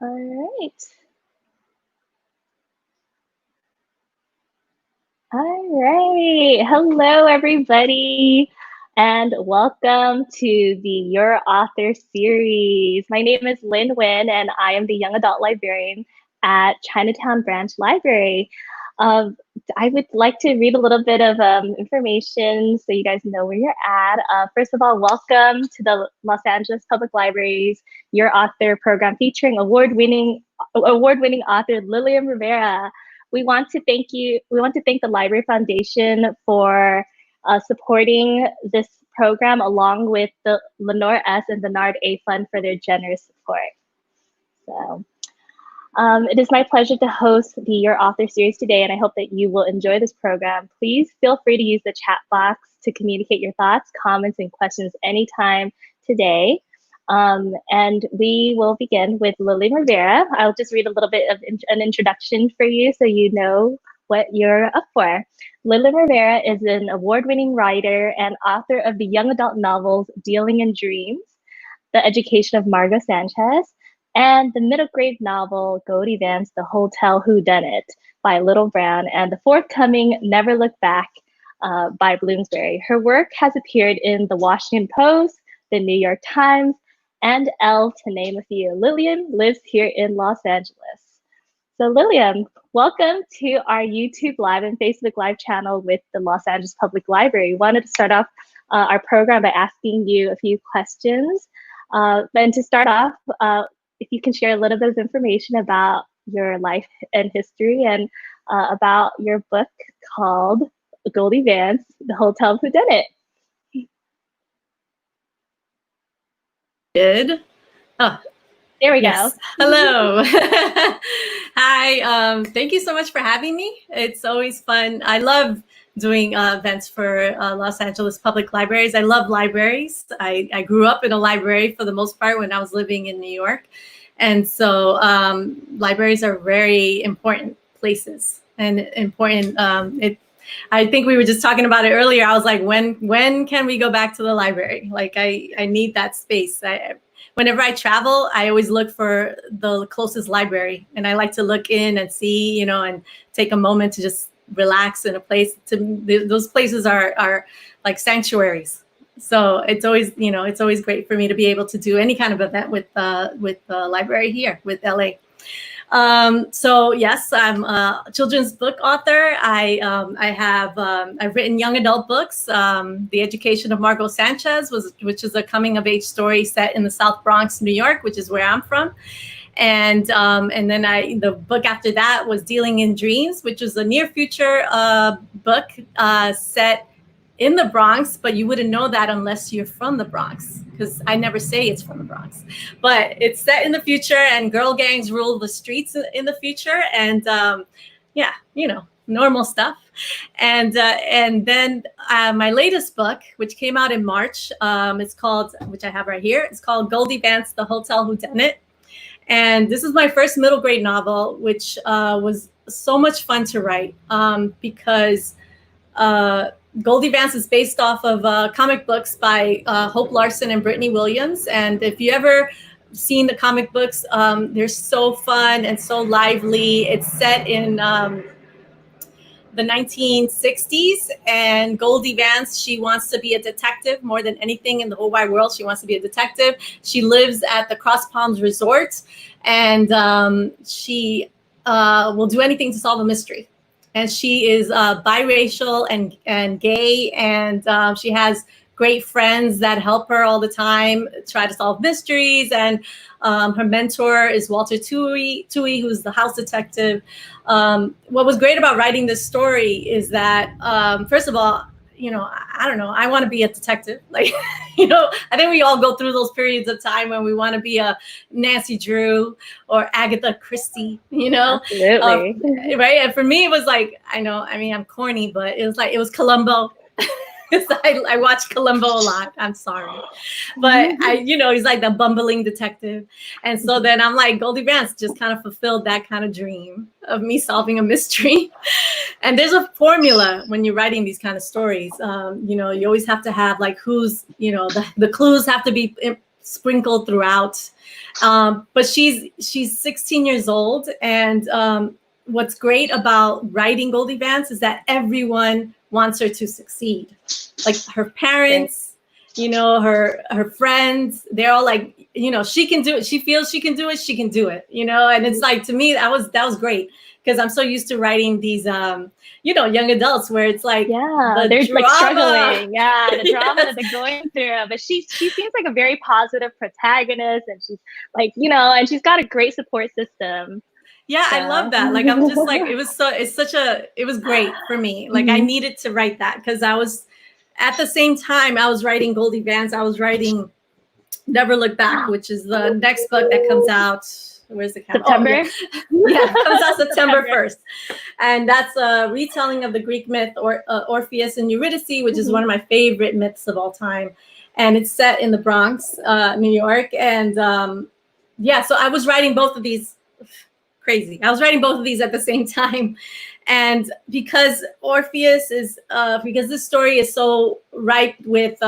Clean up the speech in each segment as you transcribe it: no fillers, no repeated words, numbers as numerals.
All right. All right. Hello, everybody, and welcome to the Your Author series. My name is Lin Win, and I am the young adult librarian at Chinatown Branch Library. Um, I would like to read a little bit of information so you guys know where you're at. First of all, welcome to the Los Angeles Public Library's Your Author program featuring award-winning author Lilliam Rivera. We want to thank the Library Foundation for supporting this program, along with the Lenore S. and Bernard A. Fund for their generous support. So it is my pleasure to host the Your Author series today, and I hope that you will enjoy this program. Please feel free to use the chat box to communicate your thoughts, comments, and questions anytime today. And we will begin with Lilliam Rivera. I'll just read a little bit of an introduction for you so you know what you're up for. Lilliam Rivera is an award-winning writer and author of the young adult novels Dealing in Dreams, The Education of Margot Sanchez, and the middle grade novel Goldie, Vance, The Hotel Whodunit by Little Brown, and the forthcoming Never Look Back by Bloomsbury. Her work has appeared in the Washington Post, the New York Times, and Elle, to name a few. Lilliam lives here in Los Angeles. So Lilliam, welcome to our YouTube Live and Facebook Live channel with the Los Angeles Public Library. We wanted to start off our program by asking you a few questions. And to start off, if you can share a little bit of information about your life and history and about your book called Goldie, Vance, The Hotel Whodunit. Good. Oh, there we yes. go. Hello. Hi. Thank you so much for having me. It's always fun. I love doing events for Los Angeles Public Libraries. I love libraries. I grew up in a library for the most part when I was living in New York. And so libraries are very important places and important. I think we were just talking about it earlier. I was like, when can we go back to the library? Like, I need that space. Whenever I travel, I always look for the closest library, and I like to look in and see, and take a moment to just relax in a place. Those places are like sanctuaries. So it's always, it's always great for me to be able to do any kind of event with the library here with LA. So yes, I'm a children's book author. I've written young adult books. The Education of Margot Sanchez, which is a coming of age story set in the South Bronx, New York, which is where I'm from. And then the book after that was Dealing in Dreams, which was a near future book set in the Bronx, but you wouldn't know that unless you're from the Bronx, because I never say it's from the Bronx. But it's set in the future, and girl gangs rule the streets in the future, and normal stuff. And then my latest book, which came out in March, it's called, which I have right here, it's called Goldie, Vance, The Hotel Whodunit. And this is my first middle grade novel, which was so much fun to write because Goldie, Vance is based off of comic books by Hope Larson and Brittany Williams. And if you ever seen the comic books, they're so fun and so lively. It's set in the 1960s, and Goldie Vance, she wants to be a detective more than anything in the whole wide world. She wants to be a detective. She lives at the Cross Palms Resort, and she will do anything to solve a mystery. And she is biracial and gay, and she has great friends that help her all the time try to solve mysteries. And her mentor is Walter Tui, who's the house detective. What was great about writing this story is that, first of all, I don't know, I want to be a detective. Like, I think we all go through those periods of time when we want to be a Nancy Drew or Agatha Christie, Absolutely. right? And for me, it was like, I'm corny, but it was Columbo. I watch Columbo a lot. I'm sorry. But he's like the bumbling detective. And so then I'm like, Goldie Vance just kind of fulfilled that kind of dream of me solving a mystery. And there's a formula when you're writing these kind of stories. You always have to have like the clues have to be sprinkled throughout. But she's 16 years old, and what's great about writing Goldie Vance is that everyone wants her to succeed. Like her parents, you know, her friends, they're all like, you know, she can do it. She feels she can do it. She can do it, you know? And it's like, to me, that was great, because I'm so used to writing these, you know, young adults where it's like, they're the drama. like struggling. Yeah, the drama Yes. that they're going through. But she seems like a very positive protagonist, and she's like, you know, and she's got a great support system. Yeah, So. I love that. Like, I'm just like, it was great for me. Like, I needed to write that, because I was, at the same time I was writing Goldie Vance, I was writing Never Look Back, which is the next book that comes out. Where's the camera? September? Oh, yeah. It comes out September 1st. And that's a retelling of the Greek myth Orpheus and Eurydice, which is one of my favorite myths of all time. And it's set in the Bronx, New York. And yeah, so I was writing both of these. Crazy. I was writing both of these at the same time. And because Orpheus is, because this story is so ripe with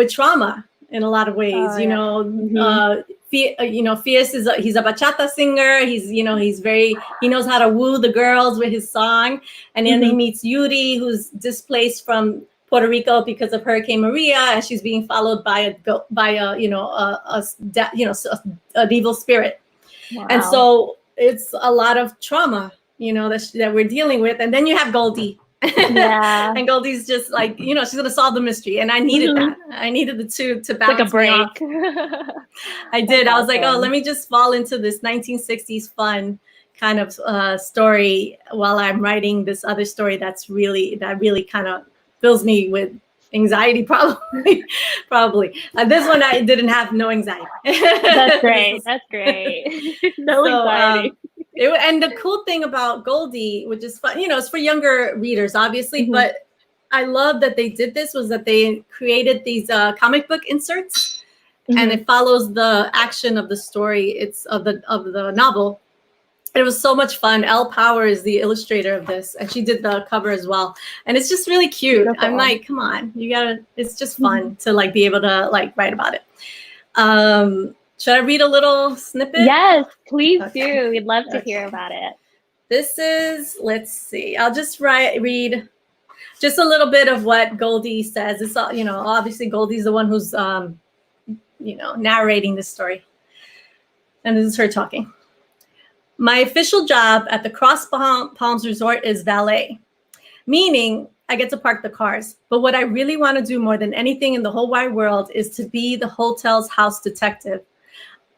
trauma in a lot of ways, you know, Fierce he's a bachata singer. He's, you know, he knows how to woo the girls with his song. And then he meets Yuri, who's displaced from Puerto Rico because of Hurricane Maria, and she's being followed by an evil spirit. Wow. And so it's a lot of trauma, you know, that we're dealing with. And then you have Goldie. Yeah. And Goldie's just like, you know, she's going to solve the mystery. And I needed that. I needed the two to balance like a break. I did. I was like, oh, let me just fall into this 1960s fun kind of story while I'm writing this other story that really kind of fills me with anxiety, probably. This one I didn't have no anxiety. That's great. That's great. No anxiety. And the cool thing about Goldie, which is fun, you know, it's for younger readers, obviously, but I love that they did this, was that they created these comic book inserts, and it follows the action of the story. It's of the novel. It was so much fun. Elle Power is the illustrator of this, and she did the cover as well. And it's just really cute. Beautiful. I'm like, come on, it's just fun to like be able to like write about it. Should I read a little snippet? Yes, please do. We'd love to hear about it. This is, let's see, I'll just read just a little bit of what Goldie says. It's all, you know, obviously Goldie's the one who's, you know, narrating this story. And this is her talking. My official job at the Cross Palms Resort is valet, meaning I get to park the cars. But what I really want to do more than anything in the whole wide world is to be the hotel's house detective.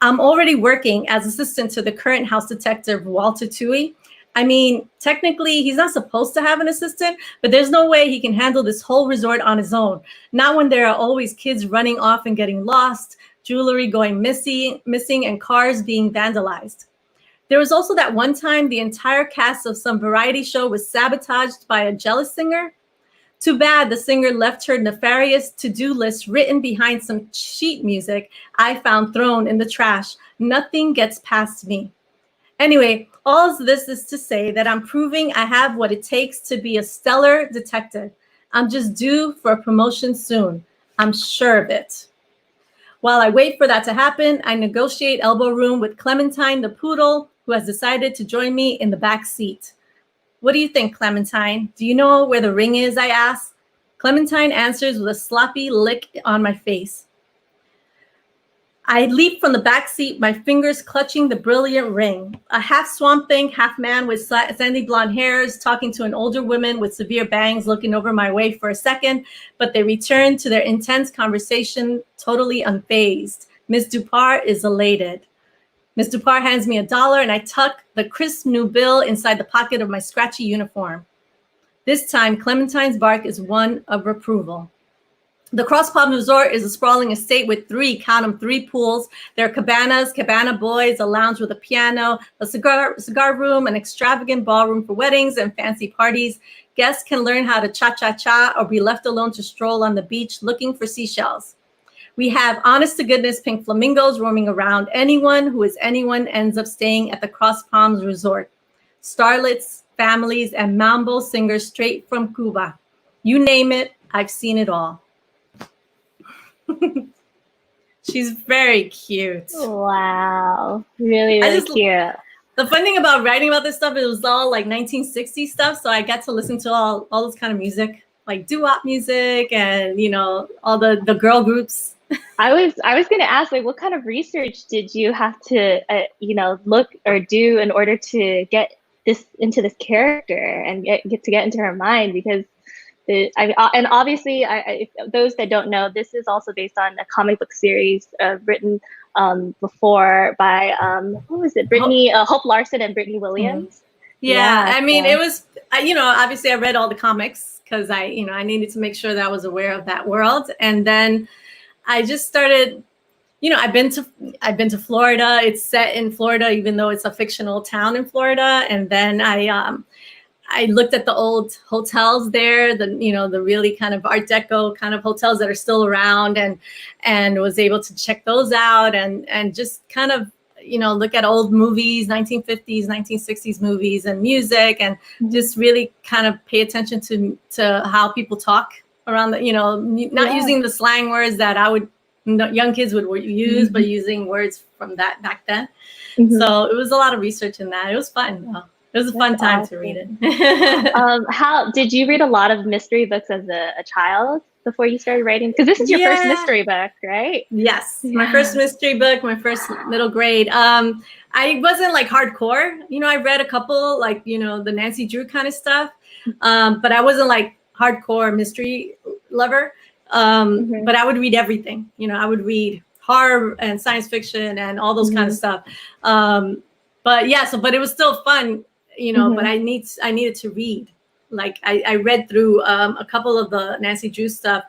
I'm already working as assistant to the current house detective, Walter Tui. I mean, technically, he's not supposed to have an assistant, but there's no way he can handle this whole resort on his own. Not when there are always kids running off and getting lost, jewelry going missing, and cars being vandalized. There was also that one time the entire cast of some variety show was sabotaged by a jealous singer. Too bad the singer left her nefarious to-do list written behind some sheet music I found thrown in the trash. Nothing gets past me. Anyway, all of this is to say that I'm proving I have what it takes to be a stellar detective. I'm just due for a promotion soon. I'm sure of it. While I wait for that to happen, I negotiate elbow room with Clementine the poodle, who has decided to join me in the back seat. What do you think, Clementine? Do you know where the ring is, I ask? Clementine answers with a sloppy lick on my face. I leap from the back seat, my fingers clutching the brilliant ring. A half swamp thing, half man with sandy blonde hairs, talking to an older woman with severe bangs, looking over my way for a second, but they return to their intense conversation, totally unfazed. Miss Dupart is elated. Miss Dupart hands me $1, and I tuck the crisp new bill inside the pocket of my scratchy uniform. This time, Clementine's bark is one of approval. The Cross Palms Resort is a sprawling estate with three pools. There are cabanas, cabana boys, a lounge with a piano, a cigar room, an extravagant ballroom for weddings and fancy parties. Guests can learn how to cha-cha-cha or be left alone to stroll on the beach looking for seashells. We have honest-to-goodness pink flamingos roaming around. Anyone who is anyone ends up staying at the Cross Palms Resort. Starlets, families, and mambo singers straight from Cuba. You name it, I've seen it all. She's very cute. Wow. Really, I really just cute. The fun thing about writing about this stuff, it was all like 1960s stuff. So I got to listen to all this kind of music, like doo-wop music and, all the girl groups. I was going to ask, like, what kind of research did you have to, look or do in order to get this into this character and get to get into her mind? Because and obviously, those that don't know, this is also based on a comic book series written before by who was it? Brittany Hope Larson and Brittany Williams. Yeah, I mean, so. it was, obviously I read all the comics because I needed to make sure that I was aware of that world. And then I just started, I've been to Florida. It's set in Florida, even though it's a fictional town in Florida. And then I looked at the old hotels there, the really kind of Art Deco kind of hotels that are still around, and was able to check those out and just kind of, look at old movies, 1950s, 1960s movies and music, and just really kind of pay attention to how people talk around not using the slang words that young kids would use, but using words from that back then. So it was a lot of research in that. It was fun though. It was a fun time to read it. How did you read a lot of mystery books as a child before you started writing? Because this is your first mystery book, right? Yes, my first mystery book, my first middle grade. I wasn't like hardcore. I read a couple, like, the Nancy Drew kind of stuff, but I wasn't like hardcore mystery lover. But I would read everything. I would read horror and science fiction and all those kind of stuff. But it was still fun. But I needed to read. Like I read through a couple of the Nancy Drew stuff,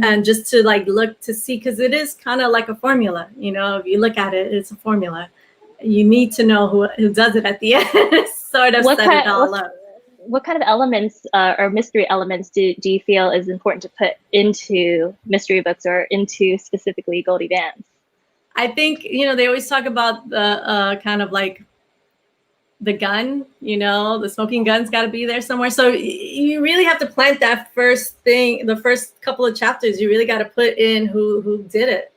and just to like look to see, because it is kind of like a formula. If you look at it, it's a formula. You need to know who does it at the end. Sort of set it all up. What kind of elements or mystery elements do you feel is important to put into mystery books or into specifically Goldie Vance? I think they always talk about the kind of like the gun, the smoking gun's got to be there somewhere. So you really have to plant that first thing, the first couple of chapters. You really got to put in who did it.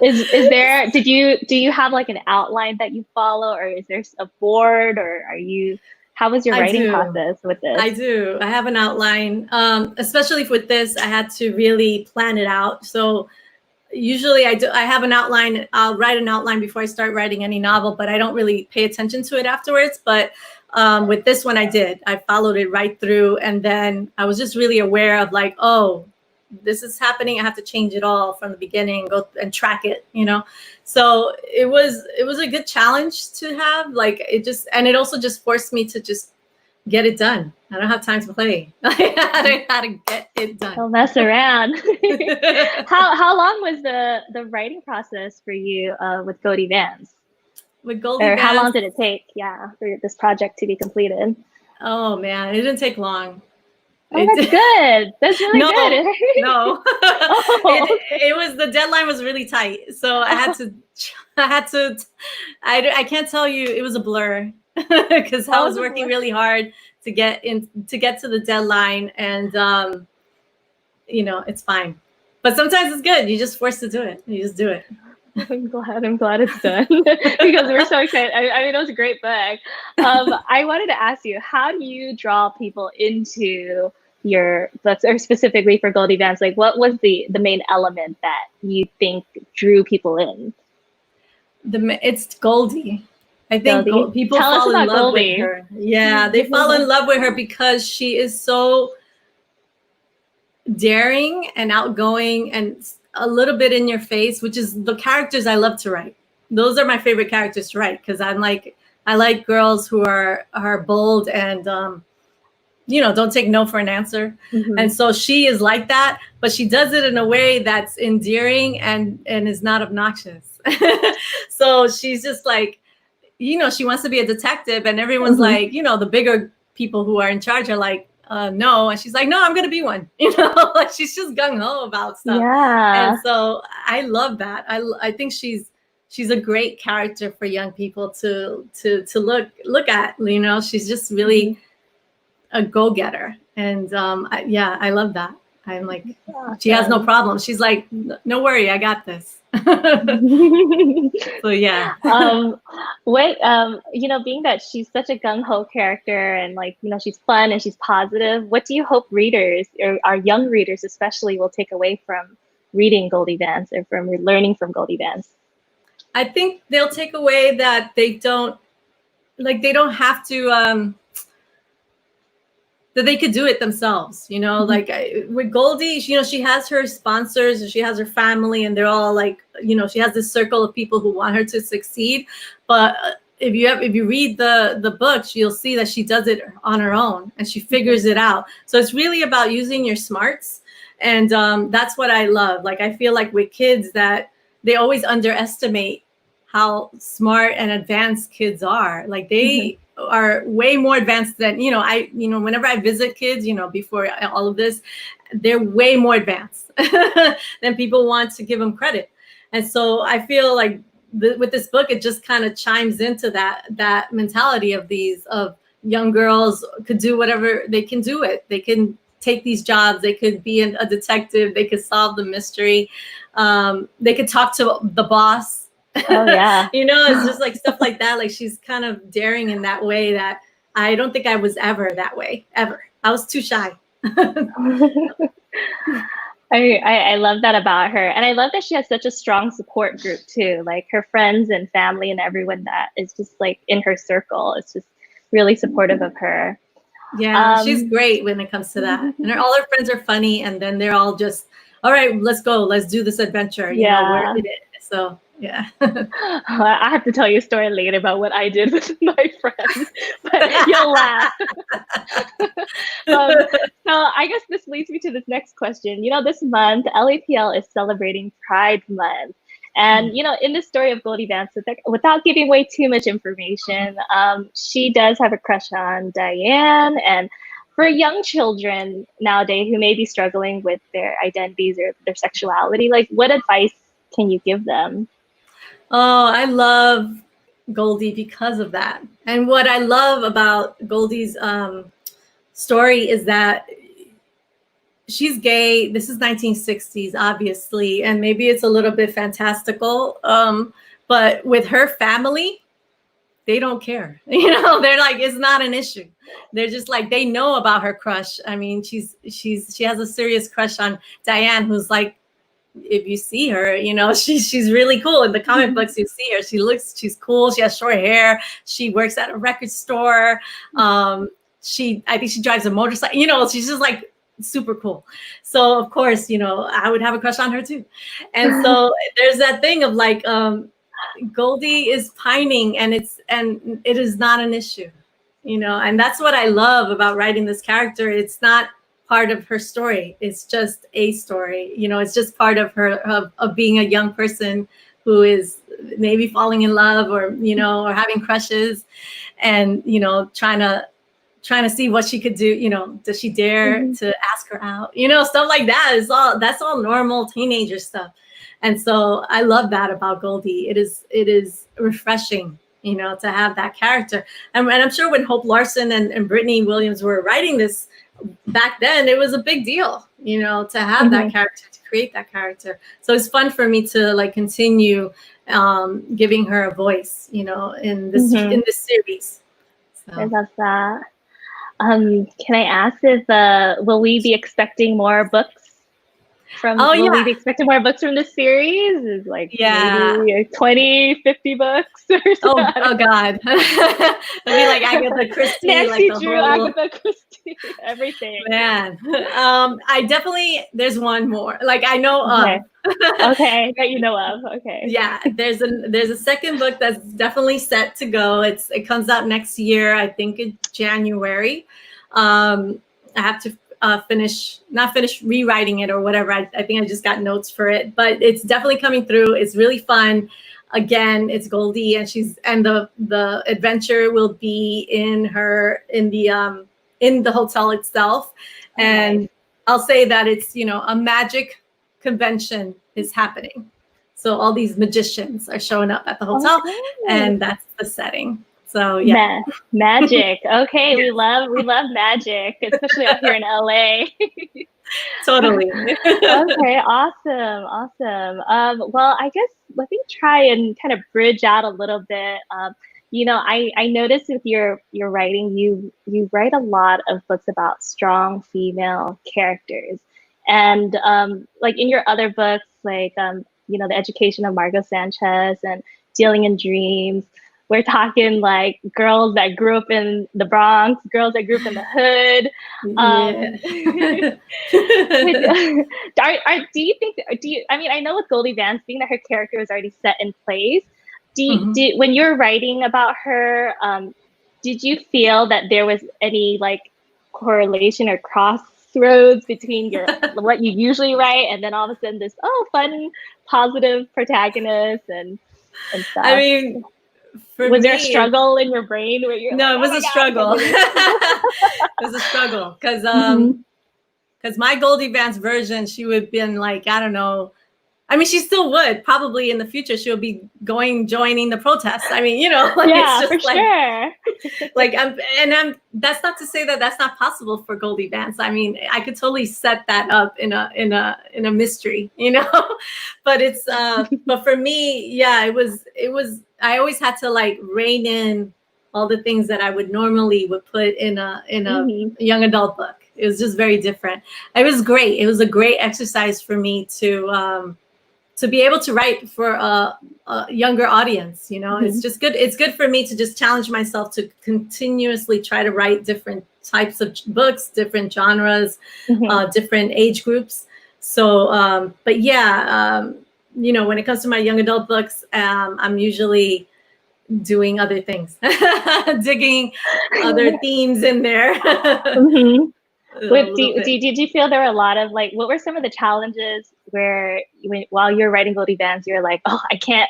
Is there? Do you have like an outline that you follow, or is there a board, or how was your writing process with this? I do. I have an outline. Especially with this, I had to really plan it out. So usually I have an outline. I'll write an outline before I start writing any novel, but I don't really pay attention to it afterwards. But with this one, I followed it right through. And then I was just really aware of like, oh, this is happening. I have to change it all from the beginning, go and track it, So it was a good challenge to have. Like it also just forced me to just get it done. I don't have time to play. I had to get it done. Don't mess around. How long was the writing process for you with Goldie Vance? With Goldie Vance, how long did it take? Yeah, for this project to be completed. Oh man, it didn't take long. Oh, that's good. That's really good. No, it was, the deadline was really tight, so I had to. I can't tell you, it was a blur because I was working really hard to get to the deadline, and it's fine. But sometimes it's good. You're just forced to do it. You just do it. I'm glad it's done because we're so excited. I mean, it was a great book. I wanted to ask you, how do you draw people into your books, or specifically for Goldie Vance? Like, what was the main element that you think drew people in? It's Goldie. I think people fall in love with her. Yeah, they fall in love with her because she is so daring and outgoing and a little bit in your face, which is the characters I love to write. Those are my favorite characters to write, because I like girls who are bold and don't take no for an answer. And so she is like that, but she does it in a way that's endearing and is not obnoxious. So she's just like, she wants to be a detective, and everyone's like, the bigger people who are in charge are like, no. And she's like, no, I'm going to be one, like she's just gung ho about stuff. Yeah. And so I love that. I think she's a great character for young people to look at, she's just really a go-getter. And I love that. I'm like, she has no Awesome. problem. She's like, no worry, I got this. So yeah. What being that she's such a gung-ho character and like, she's fun and she's positive, what do you hope readers or our young readers especially will take away from reading Goldie Vance or from learning from Goldie Vance? I think they'll take away that they don't have to that they could do it themselves, like with Goldie, she has her sponsors and she has her family and they're all like, she has this circle of people who want her to succeed. But if you read the books, you'll see that she does it on her own and she figures it out. So it's really about using your smarts. And that's what I love. Like, I feel like with kids that they always underestimate how smart and advanced kids are. Like they are way more advanced than, whenever I visit kids, before all of this, they're way more advanced than people want to give them credit. And so I feel like with this book, it just kind of chimes into that mentality of young girls could do whatever they can do it. They can take these jobs. They could be a detective. They could solve the mystery. They could talk to the boss. Oh yeah. It's just like stuff like that. Like she's kind of daring in that way that I don't think I was ever that way, ever. I was too shy. I love that about her. And I love that she has such a strong support group too. Like her friends and family and everyone that is just like in her circle is just really supportive of her. Yeah, she's great when it comes to that. And all her friends are funny. And then they're all just, all right, let's go. Let's do this adventure. We're in it. So yeah. I have to tell you a story later about what I did with my friends, but you'll laugh. So I guess this leads me to this next question. This month, LAPL is celebrating Pride Month. And, in the story of Goldie Vance, without giving away too much information, she does have a crush on Diane. And for young children nowadays who may be struggling with their identities or their sexuality, like what advice can you give them? Oh, I love Goldie because of that. And what I love about Goldie's story is that she's gay. This is 1960s, obviously, and maybe it's a little bit fantastical. But with her family, they don't care. They're like, it's not an issue. They're just like, they know about her crush. I mean, she has a serious crush on Diane, who's like, if you see her, she's really cool. In the comic books, you see her. She's cool. She has short hair. She works at a record store. I think she drives a motorcycle. She's just like super cool. So of course, I would have a crush on her too. And so there's that thing of like, Goldie is pining and it is not an issue, and that's what I love about writing this character. It's not part of her story. It's just a story. It's just part of her of being a young person who is maybe falling in love or or having crushes and trying to see what she could do. Does she dare to ask her out? Stuff like that that's all normal teenager stuff. And so I love that about Goldie. It is refreshing, to have that character. And I'm sure when Hope Larson and Brittany Williams were writing this back then, it was a big deal, to have that character, to create that character. So it's fun for me to like continue giving her a voice, in this series. So. I love that. Can I ask if will we be expecting more books will we be expecting more books from this series? Is like maybe 20, 50 books or something? Oh God. It'll be like Agatha Christie, Nancy like Drew, Agatha Christie, everything. Man. I definitely there's one more. Like I know okay, that you know of. Okay. Yeah, there's a second book that's definitely set to go. It comes out next year, I think in January. I have to not finish rewriting it or whatever. I think I just got notes for it, but it's definitely coming through. It's really fun. Again, it's Goldie and the adventure will be in the hotel itself. And I'll say that it's, a magic convention is happening. So all these magicians are showing up at the hotel and that's the setting. So yeah. Magic. Okay. We love magic, especially up here in LA. Totally. Okay, awesome, awesome. Well, I guess let me try and kind of bridge out a little bit. I noticed with your writing, you write a lot of books about strong female characters, and like in your other books, like The Education of Margot Sanchez and Dealing in Dreams. We're talking like girls that grew up in the Bronx, girls that grew up in the hood. Yeah. Um, do you think, I mean, I know with Goldie Vance, being that her character was already set in place, Mhm. when you're writing about her, did you feel that there was any like correlation or crossroads between what you usually write and then all of a sudden this, fun, positive protagonist and I stuff? mean, for Was there a me, struggle in your brain where you're like, no, it oh was my a God, I can't struggle. do this? It was a struggle because my Goldie Vance version, she would have been like, I don't know. I mean, she still would probably in the future. She'll be joining the protests. I mean, like it's Yeah, for just sure. like I'm. That's not to say that that's not possible for Goldie Vance. I mean, I could totally set that up in a mystery, but but for me, yeah, it was. I always had to like rein in all the things that I would normally would put in a Hmm. young adult book. It was just very different. It was great. It was a great exercise for me to be able to write for a younger audience. It's Hmm. just good. It's good for me to just challenge myself to continuously try to write different types of books, different genres, Hmm. different age groups. So but yeah, when it comes to my young adult books, I'm usually doing other things, digging other themes in there. Hmm. A little bit. Did you feel there were a lot of like, what were some of the challenges where while you're writing Goldie Vance, you're like, oh, I can't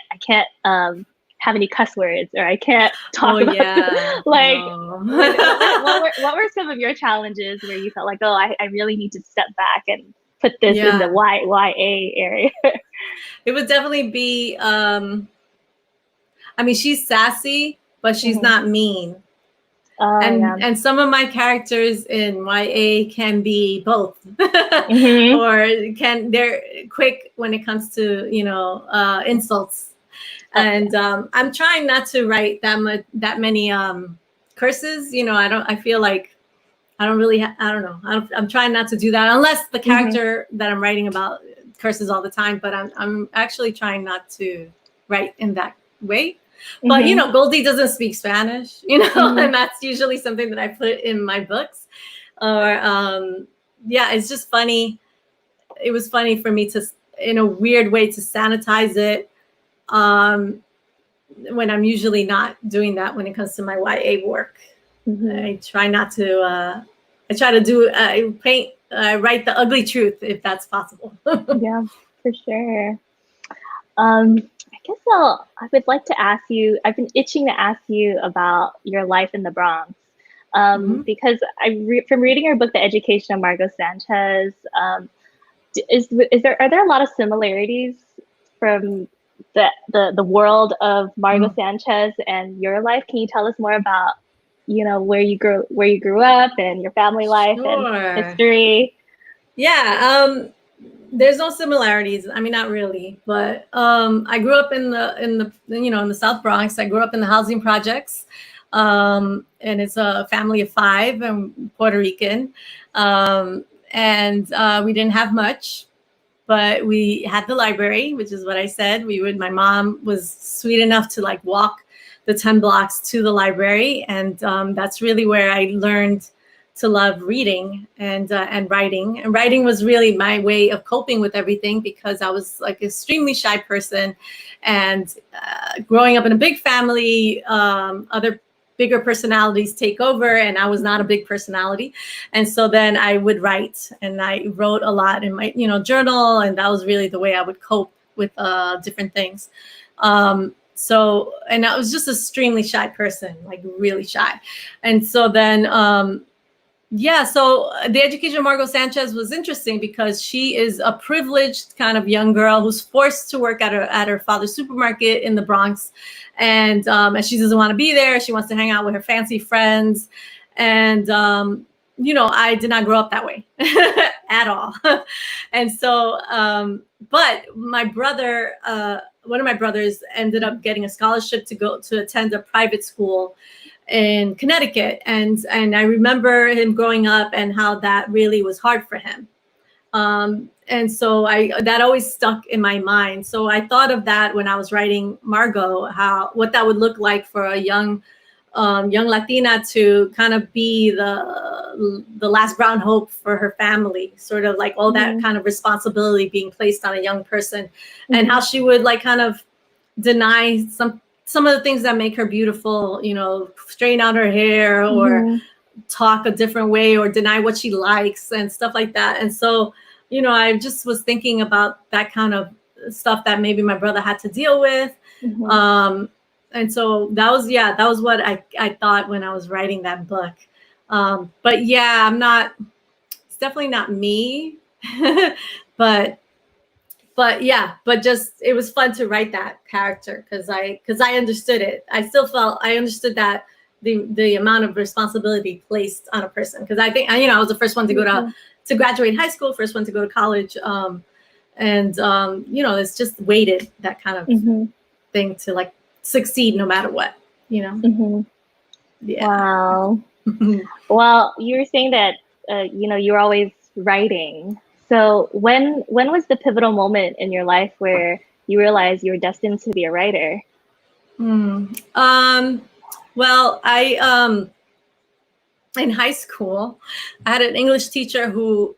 have any cuss words, or I can't Oh talk about this. yeah, Like, no. what were some of your challenges where you felt like, oh, I really need to step back and put this in the Yeah, YA area? it would definitely be. I mean, she's sassy, but she's Hmm. not mean. Oh And yeah. and some of my characters in YA can be both, Hmm. or they're quick when it comes to insults. Oh And yeah. I'm trying not to write that many curses. I feel like I don't really. I don't know. I'm trying not to do that unless the Hmm. character that I'm writing about curses all the time. But I'm actually trying not to write in that way. But Hmm. Goldie doesn't speak Spanish, Hmm. and that's usually something that I put in my books. Or yeah, it's just funny. It was funny for me to, in a weird way, to sanitize it. Um, when I'm usually not doing that when it comes to my YA work. Hmm. I try not to. I try to do paint, write the ugly truth if that's possible. Yeah, for sure. I guess I would like to ask you, I've been itching to ask you about your life in the Bronx. Mhm. Because from reading your book, The Education of Margot Sanchez, are there a lot of similarities from the world of Margot Mm. Sanchez and your life? Can you tell us more about, where you grew up and your family life and Sure. history? Yeah. There's no similarities. I mean, not really. But I grew up in the South Bronx. I grew up in the housing projects, and it's a family of five. I'm Puerto Rican, and we didn't have much. But we had the library, which is what I said. My mom was sweet enough to like walk the 10 blocks to the library. And that's really where I learned to love reading and writing. And writing was really my way of coping with everything because I was like an extremely shy person. And growing up in a big family, other bigger personalities take over, and I was not a big personality. And so then I would write, and I wrote a lot in my journal, and that was really the way I would cope with different things. And I was just an extremely shy person, like really shy. And so then yeah, so The Education of Margot Sanchez was interesting because she is a privileged kind of young girl who's forced to work at her father's supermarket in the Bronx, and she doesn't want to be there. She wants to hang out with her fancy friends, and I did not grow up that way at all. And so, but my brother, one of my brothers ended up getting a scholarship to go to attend a private school in Connecticut. And I remember him growing up and how that really was hard for him. And so that always stuck in my mind. So I thought of that when I was writing Margot, what that would look like for a young Latina to kind of be the last brown hope for her family, sort of like all that kind of responsibility being placed on a young person, and how she would like kind of deny some of the things that make her beautiful, straighten out her hair or talk a different way or deny what she likes and stuff like that. And so, I just was thinking about that kind of stuff that maybe my brother had to deal with. And so that was what I thought when I was writing that book. But yeah, it's definitely not me, but just, it was fun to write that character because I understood it. I still felt I understood that the amount of responsibility placed on a person, because I think, I was the first one to go to graduate high school, first one to go to college. It's just weighted, that kind of thing, to like succeed no matter what, Yeah. Wow. Well, you were saying that you're always writing. So when was the pivotal moment in your life where you realized you were destined to be a writer? Well, I in high school, I had an English teacher who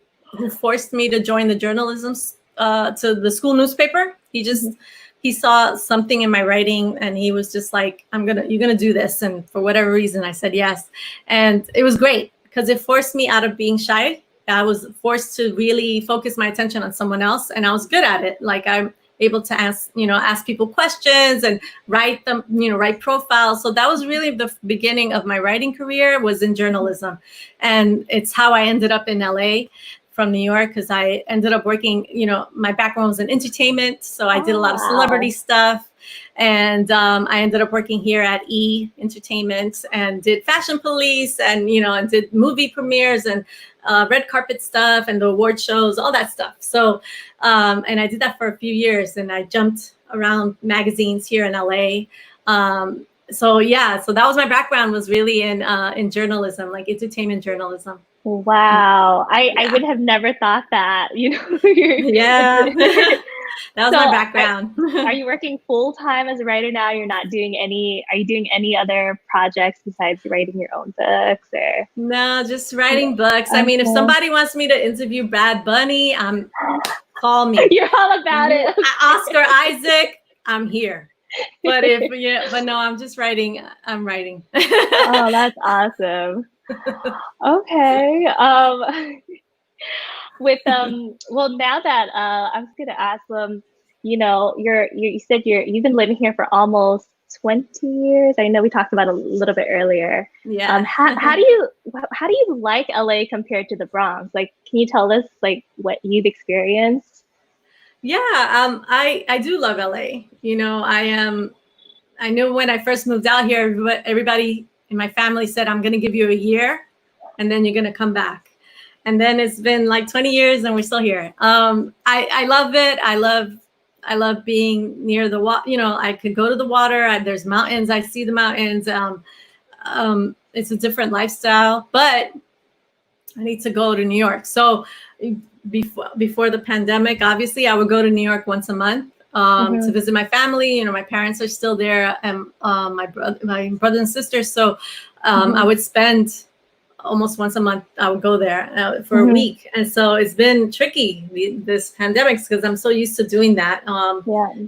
forced me to join the journalism to the school newspaper. He saw something in my writing and he was just like, you're gonna do this. And for whatever reason, I said yes. And it was great because it forced me out of being shy. I was forced to really focus my attention on someone else, and I was good at it. Like, I'm able to ask people questions and write them, write profiles. So that was really the beginning of my writing career, was in journalism. And it's how I ended up in LA from New York, because I ended up working, my background was in entertainment. So I did a lot of celebrity stuff. And I ended up working here at E Entertainment and did Fashion Police and, and did movie premieres and red carpet stuff and the award shows, all that stuff. So, and I did that for a few years, and I jumped around magazines here in LA. So that was my background, was really in journalism, like entertainment journalism. Wow. I would have never thought that, Yeah. That was my background. Are you working full time as a writer now? Are you doing any other projects besides writing your own books? Or no, just writing books. Okay. I mean, if somebody wants me to interview Bad Bunny, call me. You're all about it. Oscar Isaac, I'm here. But but no, I'm just writing. I'm writing. Oh, that's awesome. Okay. Well, now that I was gonna ask you said you've been living here for almost 20 years. I know we talked about it a little bit earlier. Yeah. How do you like LA compared to the Bronx? Like, can you tell us like what you've experienced? Yeah, I do love LA. I know when I first moved out here, everybody in my family said, I'm going to give you a year and then you're going to come back. And then it's been like 20 years and we're still here. I love it. I love being near the water. I could go to the water. There's mountains. I see the mountains. It's a different lifestyle, but I need to go to New York. So before the pandemic, obviously I would go to New York once a month to visit my family. My parents are still there, and my brother and sister. So I would spend almost once a month. I would go there for a week. And so it's been tricky, this pandemic, because I'm so used to doing that.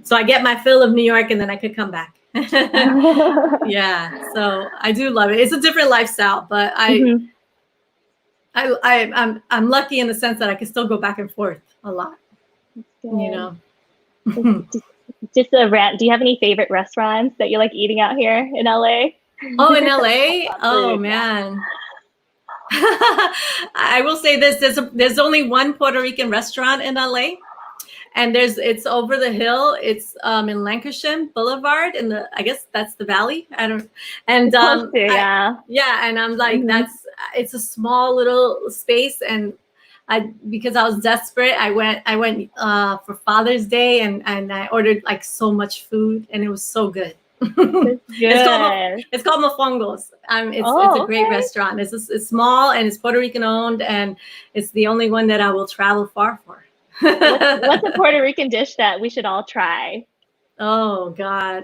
So I get my fill of New York and then I could come back. Yeah. So I do love it. It's a different lifestyle, but I'm lucky in the sense that I can still go back and forth a lot. Just a rant. Do you have any favorite restaurants that you like eating out here in LA? Oh, in LA? Oh man. I will say this: there's only one Puerto Rican restaurant in LA, and it's over the hill. It's in Lancashire Boulevard, I guess that's the Valley. I don't. And and I'm like, it's a small little space, and because I was desperate, I went for Father's Day, and I ordered like so much food, and it was so good. That's good. It's called Mofongos. It's a Oh, great okay. restaurant. It's small, and it's Puerto Rican owned, and it's the only one that I will travel far for. What's a Puerto Rican dish that we should all try? Oh God.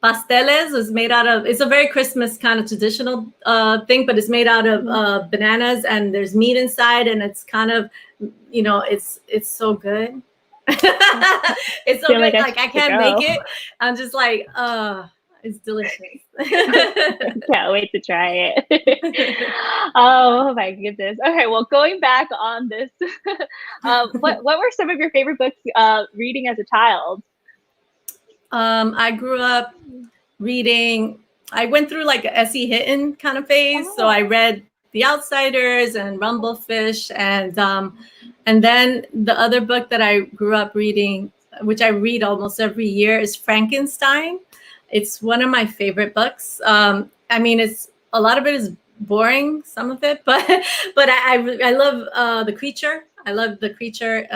Pasteles is made out of, it's a very Christmas kind of traditional thing, but it's made out of Mhm. bananas, and there's meat inside, and it's kind of, it's so good. It's so Feel like good. I Like I should can't make go. it. I'm just like, it's delicious. Can't wait to try it. Oh my goodness. Okay, well, going back on this, what were some of your favorite books reading as a child? I grew up reading. I went through like a S.E. Hinton kind of phase, so I Oh. read The Outsiders and Rumblefish, and then the other book that I grew up reading, which I read almost every year, is Frankenstein. It's one of my favorite books. I mean, it's a lot of it is boring, some of it, but I love the creature. I love the creature.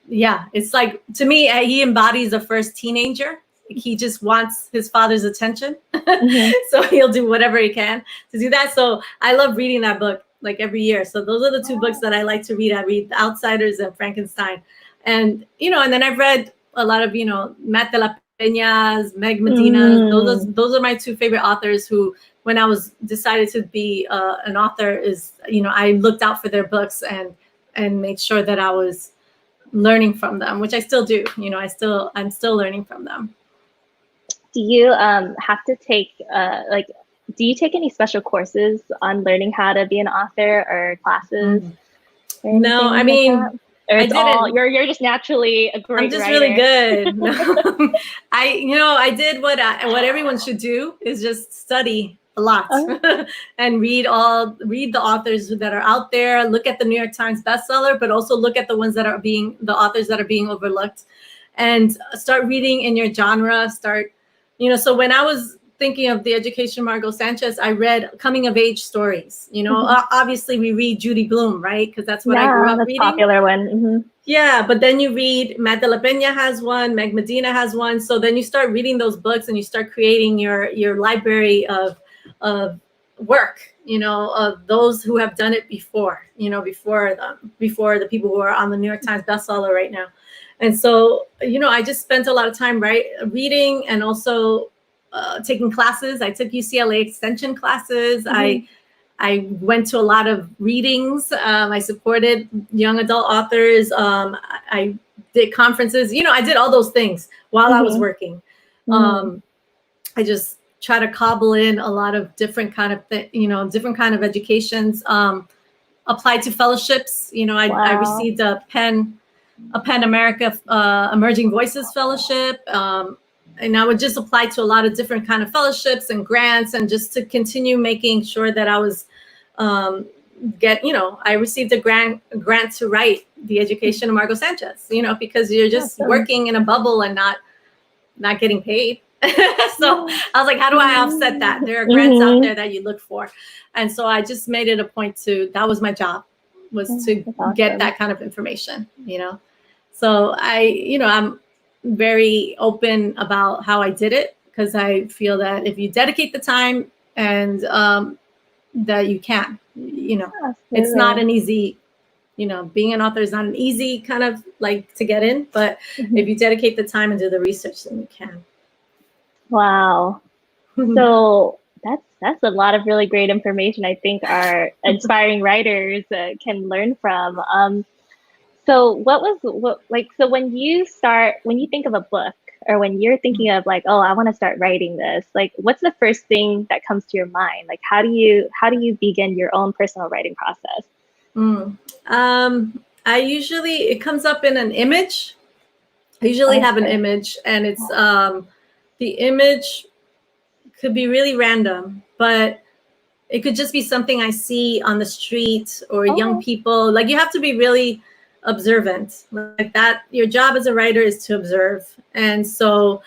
Yeah, it's like, to me, he embodies the first teenager. He just wants his father's attention, Mhm. so he'll do whatever he can to do that. So I love reading that book like every year. So those are the two books that I like to read. I read The Outsiders and Frankenstein, and and then I've read a lot of Matt de la Peñas, Meg Medina. Mm. Those are my two favorite authors. Who, when I was decided to be an author, is I looked out for their books and made sure that I was learning from them, which I still do. I'm still learning from them. Do you have to take like do you take any special courses on learning how to be an author or classes Mm. or No, I anything like that? mean, Or I it's all didn't. you're just naturally a I'm great just really writer? good. No. I did what everyone should do, is just study a lot Oh, and read the authors that are out there. Look at the New York Times bestseller, but also look at the authors that are being overlooked, and start reading in your genre. So when I was thinking of The Education of Margot Sanchez, I read coming of age stories. mhm. Obviously we read Judy Blume, right? Because that's what I grew Yeah, up that's a reading. popular one. Hmm. Yeah, but then you read Matt de la Peña has one, Meg Medina has one. So then you start reading those books, and you start creating your library of work, of those who have done it before, before the people who are on the New York Times bestseller right now. And so, I just spent a lot of time reading, and also taking classes. I took UCLA extension classes. Hmm. I went to a lot of readings. I supported young adult authors. I did conferences. I did all those things while I was Hmm. working. Hmm. Um, I just try to cobble in a lot of different kind of different kind of educations. Applied to fellowships. I Wow. received a Penn America Emerging Voices Fellowship. And I would just apply to a lot of different kind of fellowships and grants, and just to continue making sure that I was um, I received a grant to write The Education of Margot Sanchez, because you're just Awesome. working in a bubble and not getting paid. So Yeah. I was like, how do I offset that? There are grants out Hmm. there that you look for. And so I just made it a point that was my job, was to That's get awesome. that kind of information. So I'm very open about how I did it, because I feel that if you dedicate the time, and that you can, it's not Absolutely. an easy, being an author is not an easy kind of like to get in, but if Mhm. you dedicate the time and do the research, then you can. Wow. So that's a lot of really great information. I think our inspiring writers can learn from. So what like so when you think of a book or when you're thinking of like, oh, I want to start writing this, like what's the first thing that comes to your mind? Like how do you begin your own personal writing process? Mm. It comes up in an image. I usually have an Okay. image, and it's the image could be really random, but it could just be something I see on the street, or young Oh. people. Like, you have to be really observant, like that. Your job as a writer is to observe. And so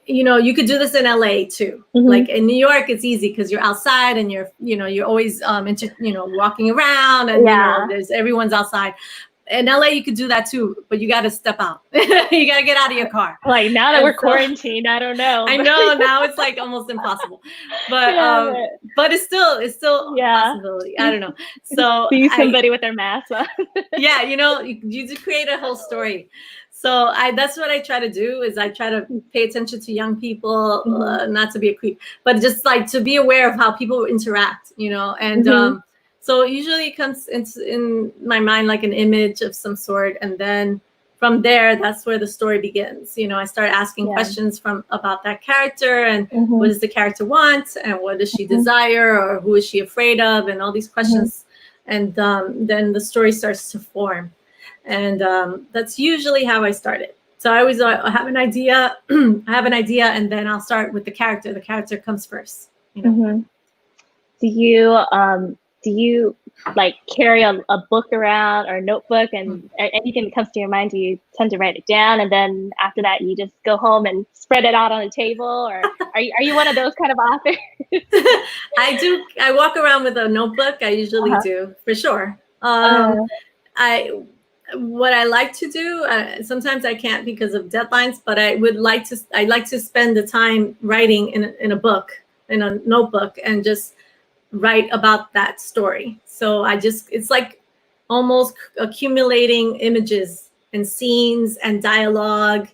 you could do this in LA too. Mm-hmm. Like in New York, it's easy because you're outside and you're always walking around, and there's everyone's outside. In LA, you could do that too, but you got to step out. You got to get out of your car. Like now that we're quarantined, I don't know. I know now it's like almost impossible, but but it's still a possibility. I don't know. So see somebody with their mask on. Yeah, you just create a whole story. So that's what I try to do, is I try to pay attention to young people, not to be a creep, but just like to be aware of how people interact, and so usually it comes in my mind like an image of some sort, and then from there, that's where the story begins. I start asking questions about that character, and what does the character want, and what does she desire, or who is she afraid of, and all these questions, and then the story starts to form. And that's usually how I start it. So I always have an idea, and then I'll start with the character. The character comes first. Do you like carry a book around or a notebook, and anything that comes to your mind, do you tend to write it down, and then after that you just go home and spread it out on the table, or are you one of those kind of authors? I do. I walk around with a notebook. I usually do, for sure. What I like to do, sometimes I can't because of deadlines, but I like to spend the time writing in a book, in a notebook, and just write about that story. So it's like almost accumulating images and scenes and dialogue,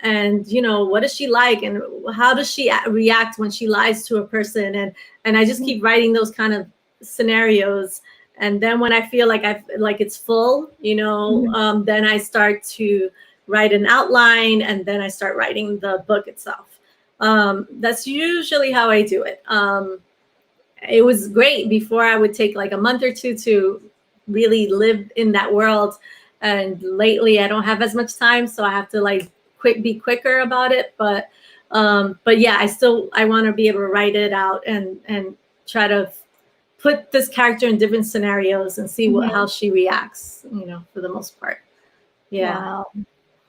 and what does she like, and how does she react when she lies to a person, and I just keep writing those kind of scenarios. And then when I feel like it's full, then I start to write an outline, and then I start writing the book itself. That's usually how I do it. It was great before. I would take like a month or two to really live in that world. And lately I don't have as much time, so I have to be quicker about it. But yeah, I want to be able to write it out and try to put this character in different scenarios and see how she reacts, for the most part. Yeah. Wow.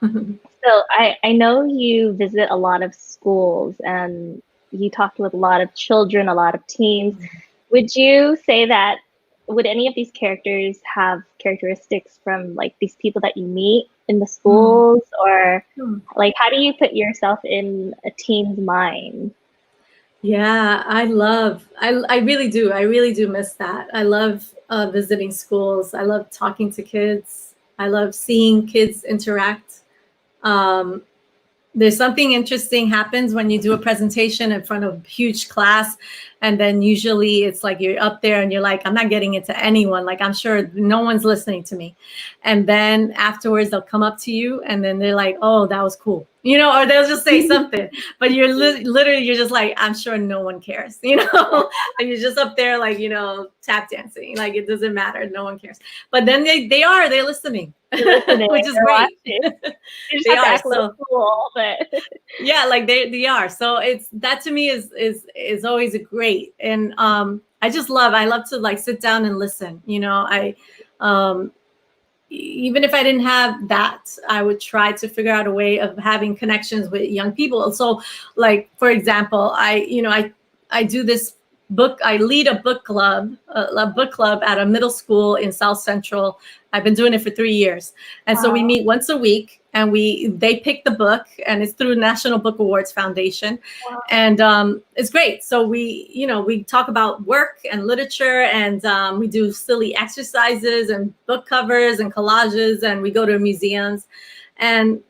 So I know you visit a lot of schools, and you talked with a lot of children, a lot of teens. Would you say that, would any of these characters have characteristics from like these people that you meet in the schools, or like how do you put yourself in a teen's mind? Yeah, I really do. I really do miss that. I love visiting schools. I love talking to kids. I love seeing kids interact. There's something interesting happens when you do a presentation in front of a huge class, and then usually it's like you're up there and you're like, I'm not getting it to anyone. Like, I'm sure no one's listening to me. And then afterwards they'll come up to you and then they're like, oh, that was cool. Or they'll just say something, but you're literally, you're just like, I'm sure no one cares, and you're just up there like, tap dancing, like it doesn't matter. No one cares. But then they're listening, which is great. They are so cool, but yeah, like they are. So that to me is always a great. And I love to like sit down and listen. Even if I didn't have that, I would try to figure out a way of having connections with young people. So like, for example, I do this book. I lead a book club at a middle school in South Central. I've been doing it for 3 years. And so we meet once a week, and they pick the book, and it's through National Book Awards Foundation. And it's great. So we talk about work and literature, and we do silly exercises and book covers and collages, and we go to museums, and